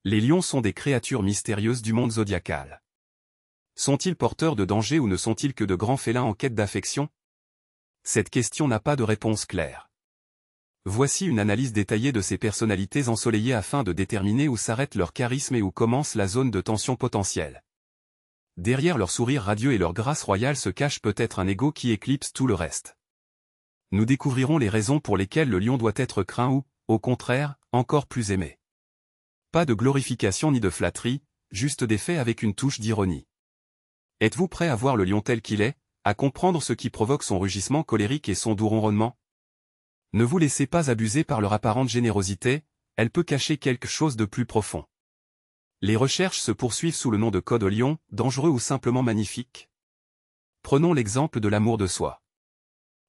Les lions sont des créatures mystérieuses du monde zodiacal. Sont-ils porteurs de danger ou ne sont-ils que de grands félins en quête d'affection? Cette question n'a pas de réponse claire. Voici une analyse détaillée de ces personnalités ensoleillées afin de déterminer où s'arrête leur charisme et où commence la zone de tension potentielle. Derrière leur sourire radieux et leur grâce royale se cache peut-être un ego qui éclipse tout le reste. Nous découvrirons les raisons pour lesquelles le lion doit être craint ou, au contraire, encore plus aimé. Pas de glorification ni de flatterie, juste des faits avec une touche d'ironie. Êtes-vous prêt à voir le lion tel qu'il est, à comprendre ce qui provoque son rugissement colérique et son doux ronronnement? Ne vous laissez pas abuser par leur apparente générosité, elle peut cacher quelque chose de plus profond. Les recherches se poursuivent sous le nom de code au lion, dangereux ou simplement magnifique. Prenons l'exemple de l'amour de soi.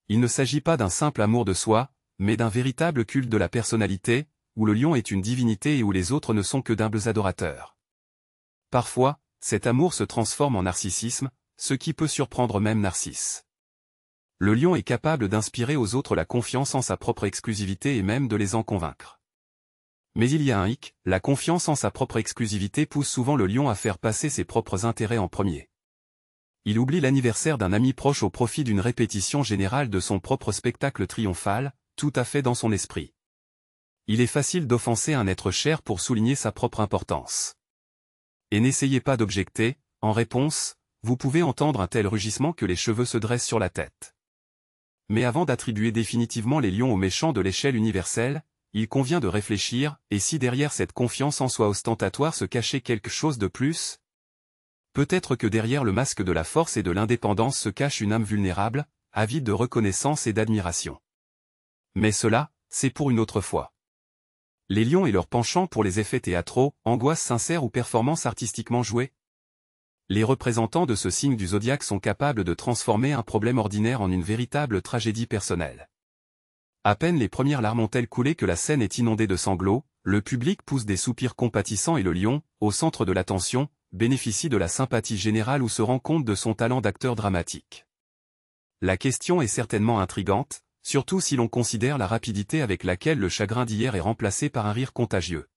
Il ne s'agit pas d'un simple amour de soi, mais d'un véritable culte de la personnalité, où le lion est une divinité et où les autres ne sont que d'humbles adorateurs. Parfois, cet amour se transforme en narcissisme, ce qui peut surprendre même Narcisse. Le lion est capable d'inspirer aux autres la confiance en sa propre exclusivité et même de les en convaincre. Mais il y a un hic, la confiance en sa propre exclusivité pousse souvent le lion à faire passer ses propres intérêts en premier. Il oublie l'anniversaire d'un ami proche au profit d'une répétition générale de son propre spectacle triomphal, tout à fait dans son esprit. Il est facile d'offenser un être cher pour souligner sa propre importance. Et n'essayez pas d'objecter, en réponse, vous pouvez entendre un tel rugissement que les cheveux se dressent sur la tête. Mais avant d'attribuer définitivement les lions aux méchants de l'échelle universelle, il convient de réfléchir, et si derrière cette confiance en soi ostentatoire se cachait quelque chose de plus? Peut-être que derrière le masque de la force et de l'indépendance se cache une âme vulnérable, avide de reconnaissance et d'admiration. Mais cela, c'est pour une autre fois. Les lions et leur penchant pour les effets théâtraux, angoisse sincère ou performance artistiquement jouée? Les représentants de ce signe du zodiaque sont capables de transformer un problème ordinaire en une véritable tragédie personnelle. À peine les premières larmes ont-elles coulé que la scène est inondée de sanglots, le public pousse des soupirs compatissants et le lion, au centre de l'attention, bénéficie de la sympathie générale ou se rend compte de son talent d'acteur dramatique. La question est certainement intrigante, surtout si l'on considère la rapidité avec laquelle le chagrin d'hier est remplacé par un rire contagieux.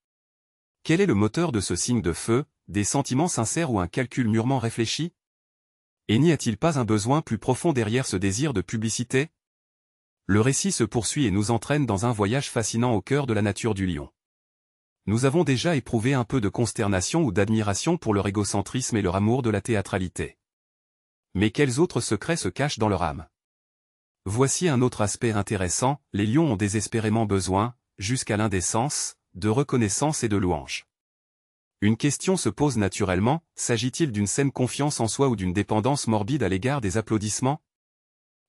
Quel est le moteur de ce signe de feu, des sentiments sincères ou un calcul mûrement réfléchi? Et n'y a-t-il pas un besoin plus profond derrière ce désir de publicité? Le récit se poursuit et nous entraîne dans un voyage fascinant au cœur de la nature du lion. Nous avons déjà éprouvé un peu de consternation ou d'admiration pour leur égocentrisme et leur amour de la théâtralité. Mais quels autres secrets se cachent dans leur âme? Voici un autre aspect intéressant, les lions ont désespérément besoin, jusqu'à l'indécence, de reconnaissance et de louange. Une question se pose naturellement, s'agit-il d'une saine confiance en soi ou d'une dépendance morbide à l'égard des applaudissements?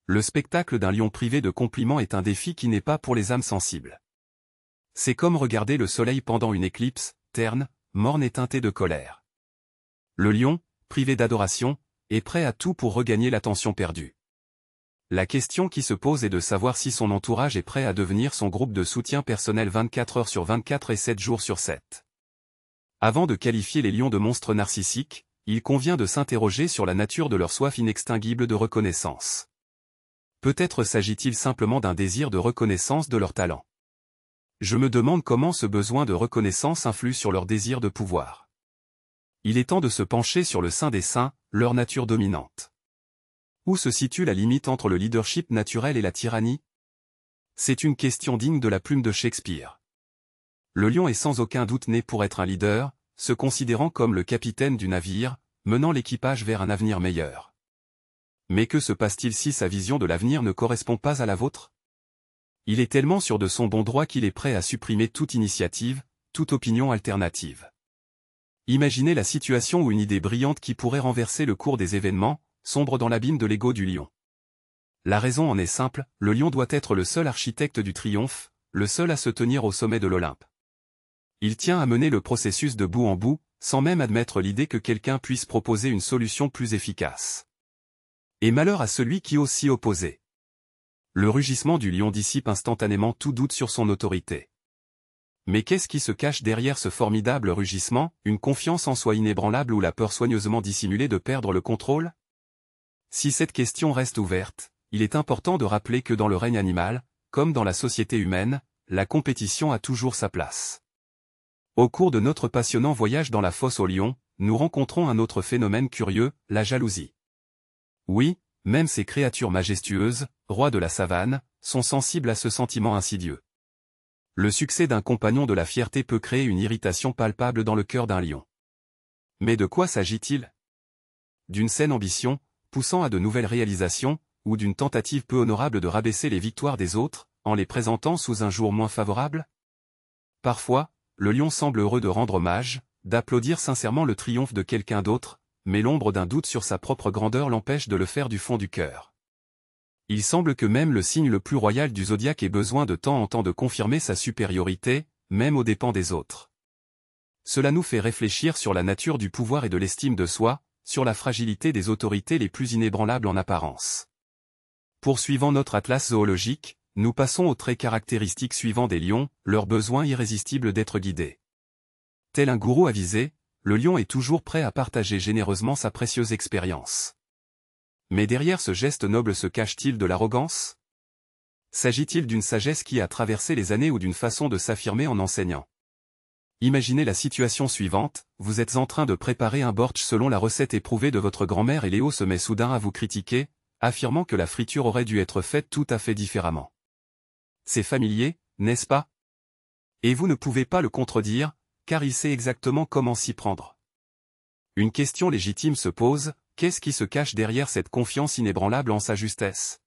Le spectacle d'un lion privé de compliments est un défi qui n'est pas pour les âmes sensibles. C'est comme regarder le soleil pendant une éclipse, terne, morne et teintée de colère. Le lion, privé d'adoration, est prêt à tout pour regagner l'attention perdue. La question qui se pose est de savoir si son entourage est prêt à devenir son groupe de soutien personnel 24 heures sur 24 et 7 jours sur 7. Avant de qualifier les lions de monstres narcissiques, il convient de s'interroger sur la nature de leur soif inextinguible de reconnaissance. Peut-être s'agit-il simplement d'un désir de reconnaissance de leur talent. Je me demande comment ce besoin de reconnaissance influe sur leur désir de pouvoir. Il est temps de se pencher sur le sein des saints, leur nature dominante. Où se situe la limite entre le leadership naturel et la tyrannie? C'est une question digne de la plume de Shakespeare. Le lion est sans aucun doute né pour être un leader, se considérant comme le capitaine du navire, menant l'équipage vers un avenir meilleur. Mais que se passe-t-il si sa vision de l'avenir ne correspond pas à la vôtre? Il est tellement sûr de son bon droit qu'il est prêt à supprimer toute initiative, toute opinion alternative. Imaginez la situation où une idée brillante qui pourrait renverser le cours des événements, sombre dans l'abîme de l'ego du lion. La raison en est simple, le lion doit être le seul architecte du triomphe, le seul à se tenir au sommet de l'Olympe. Il tient à mener le processus de bout en bout, sans même admettre l'idée que quelqu'un puisse proposer une solution plus efficace. Et malheur à celui qui ose s'y opposer. Le rugissement du lion dissipe instantanément tout doute sur son autorité. Mais qu'est-ce qui se cache derrière ce formidable rugissement, une confiance en soi inébranlable ou la peur soigneusement dissimulée de perdre le contrôle? Si cette question reste ouverte, il est important de rappeler que dans le règne animal, comme dans la société humaine, la compétition a toujours sa place. Au cours de notre passionnant voyage dans la fosse aux lions, nous rencontrons un autre phénomène curieux, la jalousie. Oui, même ces créatures majestueuses, rois de la savane, sont sensibles à ce sentiment insidieux. Le succès d'un compagnon de la fierté peut créer une irritation palpable dans le cœur d'un lion. Mais de quoi s'agit-il? D'une saine ambition, poussant à de nouvelles réalisations, ou d'une tentative peu honorable de rabaisser les victoires des autres, en les présentant sous un jour moins favorable? Parfois, le lion semble heureux de rendre hommage, d'applaudir sincèrement le triomphe de quelqu'un d'autre, mais l'ombre d'un doute sur sa propre grandeur l'empêche de le faire du fond du cœur. Il semble que même le signe le plus royal du zodiaque ait besoin de temps en temps de confirmer sa supériorité, même aux dépens des autres. Cela nous fait réfléchir sur la nature du pouvoir et de l'estime de soi, sur la fragilité des autorités les plus inébranlables en apparence. Poursuivant notre atlas zoologique, nous passons aux traits caractéristiques suivants des lions, leur besoin irrésistible d'être guidés. Tel un gourou avisé, le lion est toujours prêt à partager généreusement sa précieuse expérience. Mais derrière ce geste noble se cache-t-il de l'arrogance? S'agit-il d'une sagesse qui a traversé les années ou d'une façon de s'affirmer en enseignant? Imaginez la situation suivante, vous êtes en train de préparer un bortsch selon la recette éprouvée de votre grand-mère et Léo se met soudain à vous critiquer, affirmant que la friture aurait dû être faite tout à fait différemment. C'est familier, n'est-ce pas? Et vous ne pouvez pas le contredire, car il sait exactement comment s'y prendre. Une question légitime se pose, qu'est-ce qui se cache derrière cette confiance inébranlable en sa justesse?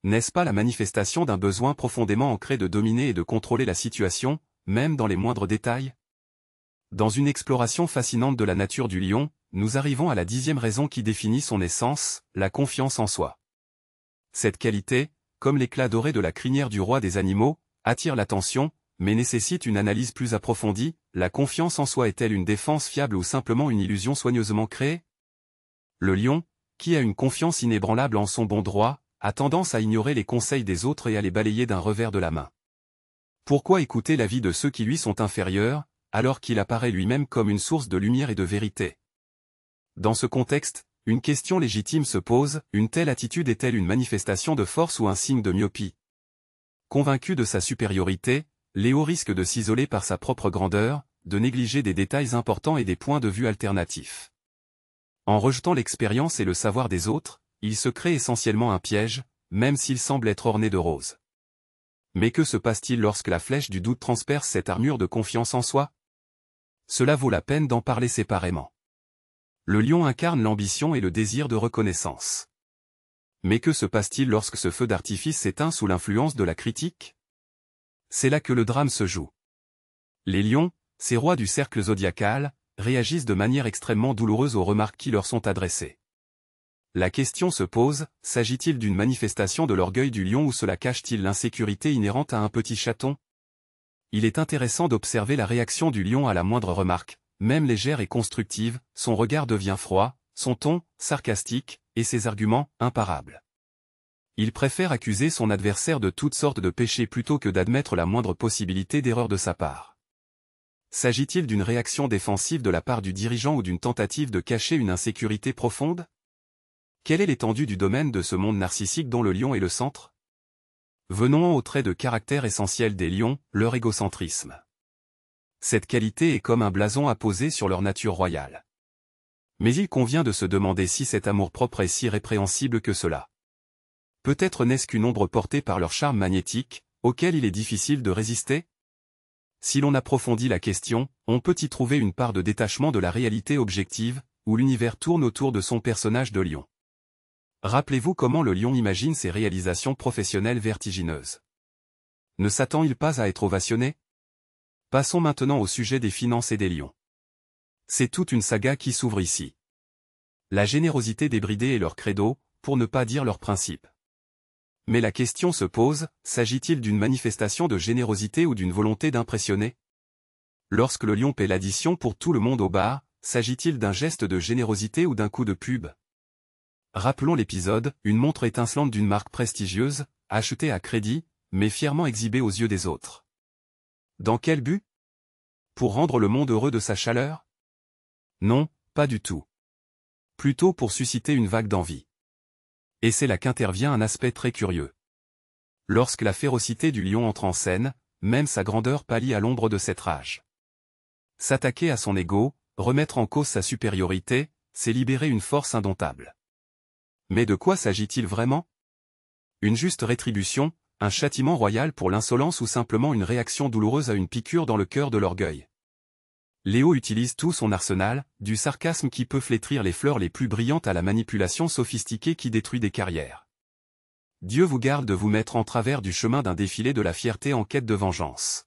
N'est-ce pas la manifestation d'un besoin profondément ancré de dominer et de contrôler la situation, même dans les moindres détails? Dans une exploration fascinante de la nature du lion, nous arrivons à la 10e raison qui définit son essence, la confiance en soi. Cette qualité, comme l'éclat doré de la crinière du roi des animaux, attire l'attention, mais nécessite une analyse plus approfondie. La confiance en soi est-elle une défense fiable ou simplement une illusion soigneusement créée? Le lion, qui a une confiance inébranlable en son bon droit, a tendance à ignorer les conseils des autres et à les balayer d'un revers de la main. Pourquoi écouter l'avis de ceux qui lui sont inférieurs, alors qu'il apparaît lui-même comme une source de lumière et de vérité? Dans ce contexte, une question légitime se pose, une telle attitude est-elle une manifestation de force ou un signe de myopie? Convaincu de sa supériorité, Léo risque de s'isoler par sa propre grandeur, de négliger des détails importants et des points de vue alternatifs. En rejetant l'expérience et le savoir des autres, il se crée essentiellement un piège, même s'il semble être orné de roses. Mais que se passe-t-il lorsque la flèche du doute transperce cette armure de confiance en soi? Cela vaut la peine d'en parler séparément. Le lion incarne l'ambition et le désir de reconnaissance. Mais que se passe-t-il lorsque ce feu d'artifice s'éteint sous l'influence de la critique? C'est là que le drame se joue. Les lions, ces rois du cercle zodiacal, réagissent de manière extrêmement douloureuse aux remarques qui leur sont adressées. La question se pose, s'agit-il d'une manifestation de l'orgueil du lion ou cela cache-t-il l'insécurité inhérente à un petit chaton? Il est intéressant d'observer la réaction du lion à la moindre remarque, même légère et constructive, son regard devient froid, son ton, sarcastique, et ses arguments, imparables. Il préfère accuser son adversaire de toutes sortes de péchés plutôt que d'admettre la moindre possibilité d'erreur de sa part. S'agit-il d'une réaction défensive de la part du dirigeant ou d'une tentative de cacher une insécurité profonde? Quelle est l'étendue du domaine de ce monde narcissique dont le lion est le centre? Venons aux traits de caractère essentiels des lions, leur égocentrisme. Cette qualité est comme un blason apposé sur leur nature royale. Mais il convient de se demander si cet amour-propre est si répréhensible que cela. Peut-être n'est-ce qu'une ombre portée par leur charme magnétique, auquel il est difficile de résister? Si l'on approfondit la question, on peut y trouver une part de détachement de la réalité objective, où l'univers tourne autour de son personnage de lion. Rappelez-vous comment le lion imagine ses réalisations professionnelles vertigineuses. Ne s'attend-il pas à être ovationné? Passons maintenant au sujet des finances et des lions. C'est toute une saga qui s'ouvre ici. La générosité débridée est leur credo, pour ne pas dire leur principe. Mais la question se pose, s'agit-il d'une manifestation de générosité ou d'une volonté d'impressionner? Lorsque le lion paie l'addition pour tout le monde au bar, s'agit-il d'un geste de générosité ou d'un coup de pub? Rappelons l'épisode, une montre étincelante d'une marque prestigieuse, achetée à crédit, mais fièrement exhibée aux yeux des autres. Dans quel but? Pour rendre le monde heureux de sa chaleur? Non, pas du tout. Plutôt pour susciter une vague d'envie. Et c'est là qu'intervient un aspect très curieux. Lorsque la férocité du lion entre en scène, même sa grandeur pâlit à l'ombre de cette rage. S'attaquer à son ego, remettre en cause sa supériorité, c'est libérer une force indomptable. Mais de quoi s'agit-il vraiment? Une juste rétribution, un châtiment royal pour l'insolence ou simplement une réaction douloureuse à une piqûre dans le cœur de l'orgueil? Léo utilise tout son arsenal, du sarcasme qui peut flétrir les fleurs les plus brillantes à la manipulation sophistiquée qui détruit des carrières. Dieu vous garde de vous mettre en travers du chemin d'un défilé de la fierté en quête de vengeance.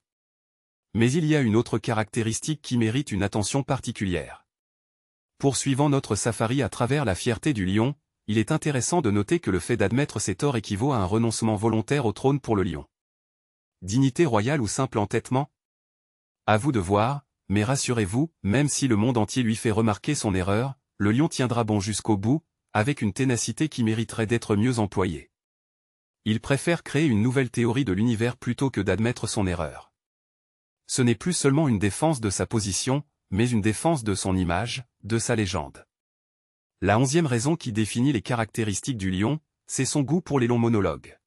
Mais il y a une autre caractéristique qui mérite une attention particulière. Poursuivant notre safari à travers la fierté du lion, il est intéressant de noter que le fait d'admettre ses torts équivaut à un renoncement volontaire au trône pour le lion. Dignité royale ou simple entêtement? À vous de voir, mais rassurez-vous, même si le monde entier lui fait remarquer son erreur, le lion tiendra bon jusqu'au bout, avec une ténacité qui mériterait d'être mieux employée. Il préfère créer une nouvelle théorie de l'univers plutôt que d'admettre son erreur. Ce n'est plus seulement une défense de sa position, mais une défense de son image, de sa légende. La 11e raison qui définit les caractéristiques du lion, c'est son goût pour les longs monologues.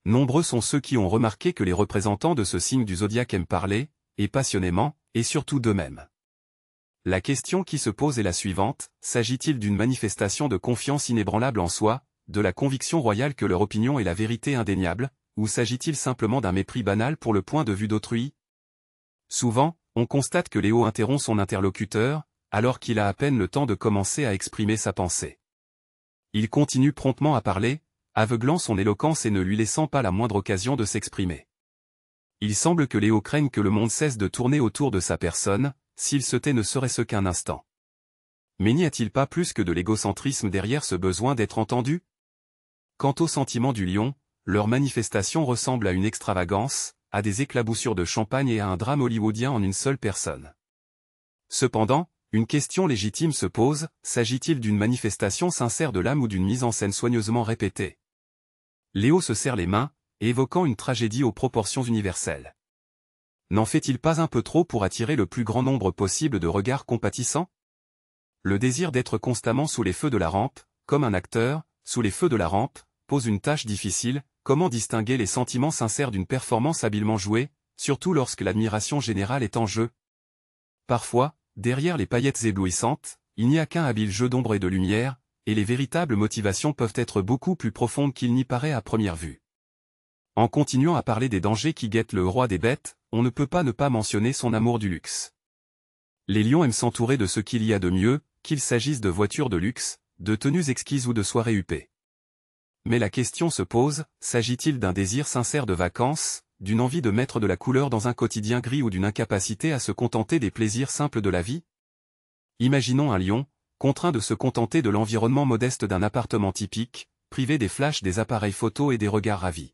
Nombreux sont ceux qui ont remarqué que les représentants de ce signe du zodiaque aiment parler, et passionnément, et surtout d'eux-mêmes. La question qui se pose est la suivante, s'agit-il d'une manifestation de confiance inébranlable en soi, de la conviction royale que leur opinion est la vérité indéniable, ou s'agit-il simplement d'un mépris banal pour le point de vue d'autrui? Souvent, on constate que Léo interrompt son interlocuteur, alors qu'il a à peine le temps de commencer à exprimer sa pensée. Il continue promptement à parler, aveuglant son éloquence et ne lui laissant pas la moindre occasion de s'exprimer. Il semble que Léo craigne que le monde cesse de tourner autour de sa personne, s'il se tait ne serait-ce qu'un instant. Mais n'y a-t-il pas plus que de l'égocentrisme derrière ce besoin d'être entendu? Quant aux sentiments du lion, leur manifestation ressemble à une extravagance, à des éclaboussures de champagne et à un drame hollywoodien en une seule personne. Cependant, une question légitime se pose, s'agit-il d'une manifestation sincère de l'âme ou d'une mise en scène soigneusement répétée? Léo se serre les mains, évoquant une tragédie aux proportions universelles. N'en fait-il pas un peu trop pour attirer le plus grand nombre possible de regards compatissants? Le désir d'être constamment sous les feux de la rampe, comme un acteur, sous les feux de la rampe, pose une tâche difficile. Comment distinguer les sentiments sincères d'une performance habilement jouée, surtout lorsque l'admiration générale est en jeu? Parfois, derrière les paillettes éblouissantes, il n'y a qu'un habile jeu d'ombre et de lumière, et les véritables motivations peuvent être beaucoup plus profondes qu'il n'y paraît à première vue. En continuant à parler des dangers qui guettent le roi des bêtes, on ne peut pas ne pas mentionner son amour du luxe. Les lions aiment s'entourer de ce qu'il y a de mieux, qu'il s'agisse de voitures de luxe, de tenues exquises ou de soirées huppées. Mais la question se pose, s'agit-il d'un désir sincère de vacances, d'une envie de mettre de la couleur dans un quotidien gris ou d'une incapacité à se contenter des plaisirs simples de la vie? Imaginons un lion, contraint de se contenter de l'environnement modeste d'un appartement typique, privé des flashs des appareils photo et des regards ravis.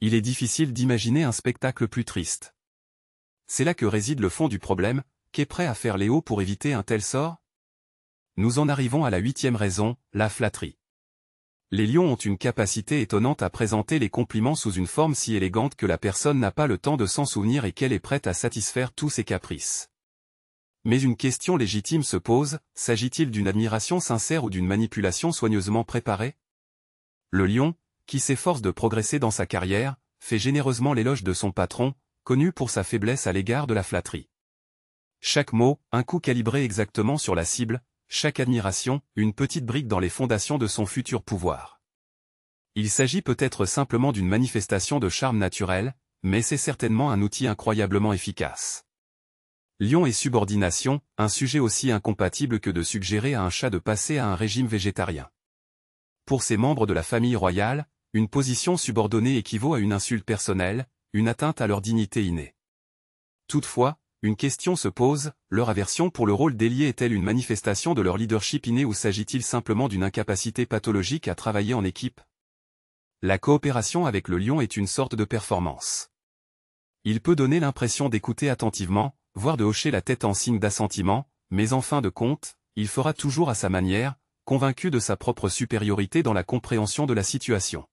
Il est difficile d'imaginer un spectacle plus triste. C'est là que réside le fond du problème, qu'est prêt à faire Léo pour éviter un tel sort? Nous en arrivons à la 8e raison, la flatterie. Les lions ont une capacité étonnante à présenter les compliments sous une forme si élégante que la personne n'a pas le temps de s'en souvenir et qu'elle est prête à satisfaire tous ses caprices. Mais une question légitime se pose, s'agit-il d'une admiration sincère ou d'une manipulation soigneusement préparée? Le lion, qui s'efforce de progresser dans sa carrière, fait généreusement l'éloge de son patron, connu pour sa faiblesse à l'égard de la flatterie. Chaque mot, un coup calibré exactement sur la cible, chaque admiration, une petite brique dans les fondations de son futur pouvoir. Il s'agit peut-être simplement d'une manifestation de charme naturel, mais c'est certainement un outil incroyablement efficace. Lion et subordination, un sujet aussi incompatible que de suggérer à un chat de passer à un régime végétarien. Pour ces membres de la famille royale, une position subordonnée équivaut à une insulte personnelle, une atteinte à leur dignité innée. Toutefois, une question se pose, leur aversion pour le rôle d'ailier est-elle une manifestation de leur leadership inné ou s'agit-il simplement d'une incapacité pathologique à travailler en équipe? La coopération avec le lion est une sorte de performance. Il peut donner l'impression d'écouter attentivement, voire de hocher la tête en signe d'assentiment, mais en fin de compte, il fera toujours à sa manière, convaincu de sa propre supériorité dans la compréhension de la situation.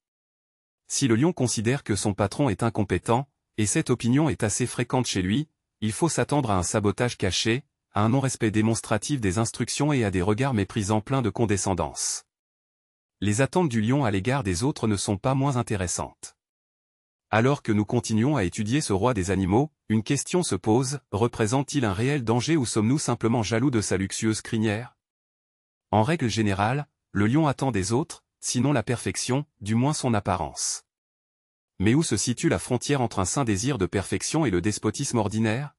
Si le lion considère que son patron est incompétent, et cette opinion est assez fréquente chez lui, il faut s'attendre à un sabotage caché, à un non-respect démonstratif des instructions et à des regards méprisants pleins de condescendance. Les attentes du lion à l'égard des autres ne sont pas moins intéressantes. Alors que nous continuons à étudier ce roi des animaux, une question se pose, représente-t-il un réel danger ou sommes-nous simplement jaloux de sa luxueuse crinière? En règle générale, le lion attend des autres, sinon la perfection, du moins son apparence. Mais où se situe la frontière entre un saint désir de perfection et le despotisme ordinaire?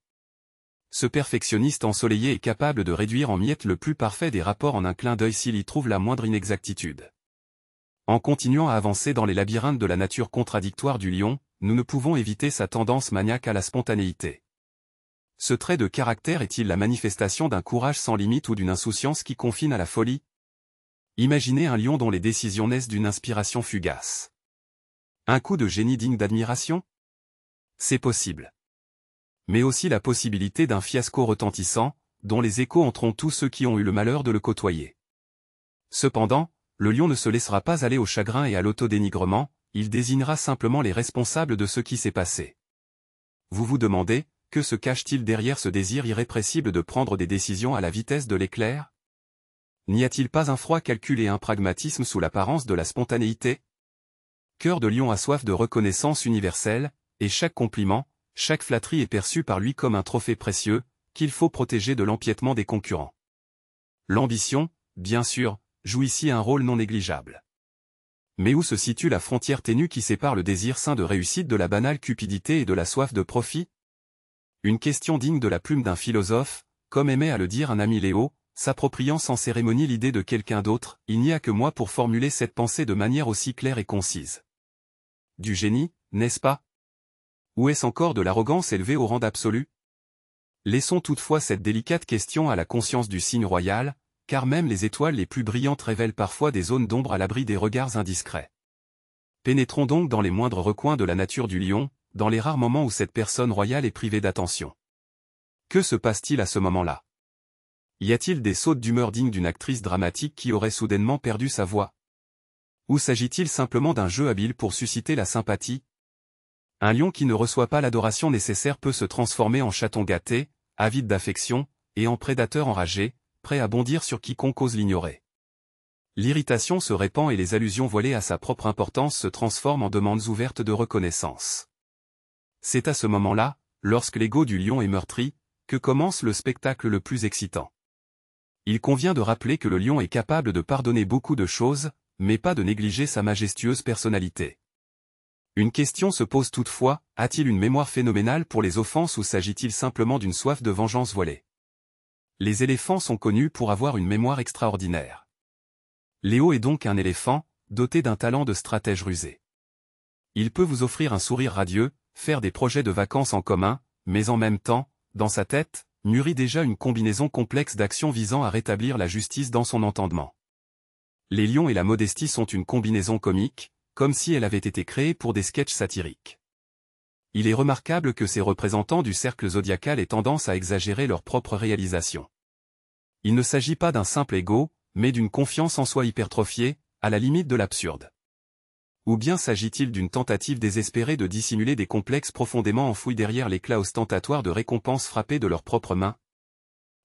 Ce perfectionniste ensoleillé est capable de réduire en miettes le plus parfait des rapports en un clin d'œil s'il y trouve la moindre inexactitude. En continuant à avancer dans les labyrinthes de la nature contradictoire du lion, nous ne pouvons éviter sa tendance maniaque à la spontanéité. Ce trait de caractère est-il la manifestation d'un courage sans limite ou d'une insouciance qui confine à la folie? Imaginez un lion dont les décisions naissent d'une inspiration fugace. Un coup de génie digne d'admiration? C'est possible. Mais aussi la possibilité d'un fiasco retentissant, dont les échos enterront tous ceux qui ont eu le malheur de le côtoyer. Cependant, le lion ne se laissera pas aller au chagrin et à l'autodénigrement, il désignera simplement les responsables de ce qui s'est passé. Vous vous demandez, que se cache-t-il derrière ce désir irrépressible de prendre des décisions à la vitesse de l'éclair? N'y a-t-il pas un froid calcul et un pragmatisme sous l'apparence de la spontanéité? Cœur de lion a soif de reconnaissance universelle, et chaque compliment, chaque flatterie est perçue par lui comme un trophée précieux, qu'il faut protéger de l'empiètement des concurrents. L'ambition, bien sûr, joue ici un rôle non négligeable. Mais où se situe la frontière ténue qui sépare le désir sain de réussite de la banale cupidité et de la soif de profit? Une question digne de la plume d'un philosophe, comme aimait à le dire un ami Léo, s'appropriant sans cérémonie l'idée de quelqu'un d'autre, il n'y a que moi pour formuler cette pensée de manière aussi claire et concise. Du génie, n'est-ce pas? Ou est-ce encore de l'arrogance élevée au rang d'absolu? Laissons toutefois cette délicate question à la conscience du signe royal, car même les étoiles les plus brillantes révèlent parfois des zones d'ombre à l'abri des regards indiscrets. Pénétrons donc dans les moindres recoins de la nature du lion, dans les rares moments où cette personne royale est privée d'attention. Que se passe-t-il à ce moment-là? Y a-t-il des sautes d'humeur dignes d'une actrice dramatique qui aurait soudainement perdu sa voix? Ou s'agit-il simplement d'un jeu habile pour susciter la sympathie? Un lion qui ne reçoit pas l'adoration nécessaire peut se transformer en chaton gâté, avide d'affection, et en prédateur enragé, prêt à bondir sur quiconque ose l'ignorer. L'irritation se répand et les allusions voilées à sa propre importance se transforment en demandes ouvertes de reconnaissance. C'est à ce moment-là, lorsque l'ego du lion est meurtri, que commence le spectacle le plus excitant. Il convient de rappeler que le lion est capable de pardonner beaucoup de choses, mais pas de négliger sa majestueuse personnalité. Une question se pose toutefois, a-t-il une mémoire phénoménale pour les offenses ou s'agit-il simplement d'une soif de vengeance voilée? Les éléphants sont connus pour avoir une mémoire extraordinaire. Léo est donc un éléphant, doté d'un talent de stratège rusé. Il peut vous offrir un sourire radieux, faire des projets de vacances en commun, mais en même temps, dans sa tête, mûrit déjà une combinaison complexe d'actions visant à rétablir la justice dans son entendement. Les lions et la modestie sont une combinaison comique, comme si elle avait été créée pour des sketchs satiriques. Il est remarquable que ces représentants du cercle zodiacal aient tendance à exagérer leurs propres réalisations. Il ne s'agit pas d'un simple ego, mais d'une confiance en soi hypertrophiée, à la limite de l'absurde. Ou bien s'agit-il d'une tentative désespérée de dissimuler des complexes profondément enfouis derrière l'éclat ostentatoire de récompenses frappées de leurs propres mains?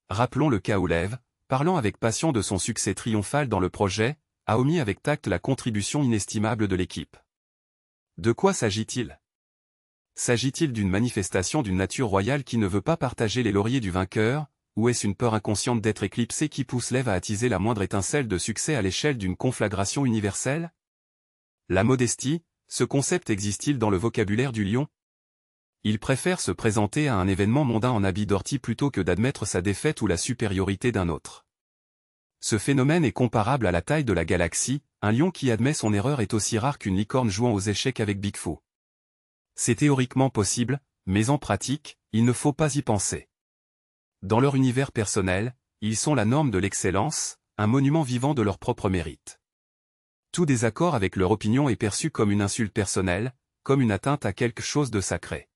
Rappelons le cas où Lève, parlant avec passion de son succès triomphal dans le projet, a omis avec tact la contribution inestimable de l'équipe. De quoi s'agit-il? S'agit-il d'une manifestation d'une nature royale qui ne veut pas partager les lauriers du vainqueur, ou est-ce une peur inconsciente d'être éclipsé qui pousse Lève à attiser la moindre étincelle de succès à l'échelle d'une conflagration universelle? La modestie, ce concept existe-t-il dans le vocabulaire du lion? Il préfère se présenter à un événement mondain en habit d'ortie plutôt que d'admettre sa défaite ou la supériorité d'un autre. Ce phénomène est comparable à la taille de la galaxie, un lion qui admet son erreur est aussi rare qu'une licorne jouant aux échecs avec Bigfoot. C'est théoriquement possible, mais en pratique, il ne faut pas y penser. Dans leur univers personnel, ils sont la norme de l'excellence, un monument vivant de leur propre mérite. Tout désaccord avec leur opinion est perçu comme une insulte personnelle, comme une atteinte à quelque chose de sacré.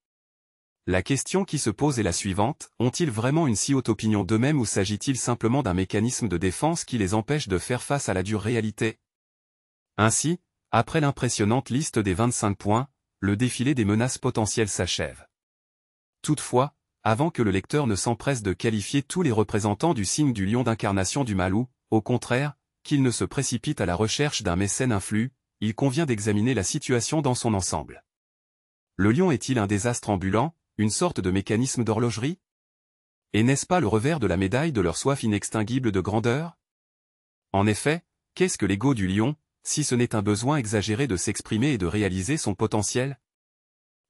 La question qui se pose est la suivante, ont-ils vraiment une si haute opinion d'eux-mêmes ou s'agit-il simplement d'un mécanisme de défense qui les empêche de faire face à la dure réalité? Ainsi, après l'impressionnante liste des 25 points, le défilé des menaces potentielles s'achève. Toutefois, avant que le lecteur ne s'empresse de qualifier tous les représentants du signe du lion d'incarnation du mal ou, au contraire, qu'il ne se précipite à la recherche d'un mécène influx, il convient d'examiner la situation dans son ensemble. Le lion est-il un désastre ambulant, une sorte de mécanisme d'horlogerie? Et n'est-ce pas le revers de la médaille de leur soif inextinguible de grandeur? En effet, qu'est-ce que l'ego du lion, si ce n'est un besoin exagéré de s'exprimer et de réaliser son potentiel?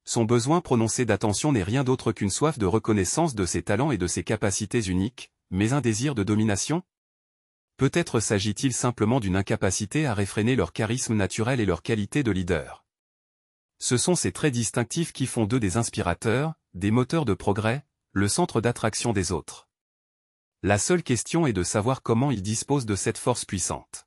Son besoin prononcé d'attention n'est rien d'autre qu'une soif de reconnaissance de ses talents et de ses capacités uniques, mais un désir de domination? Peut-être s'agit-il simplement d'une incapacité à réfréner leur charisme naturel et leur qualité de leader. Ce sont ces traits distinctifs qui font d'eux des inspirateurs, des moteurs de progrès, le centre d'attraction des autres. La seule question est de savoir comment ils disposent de cette force puissante.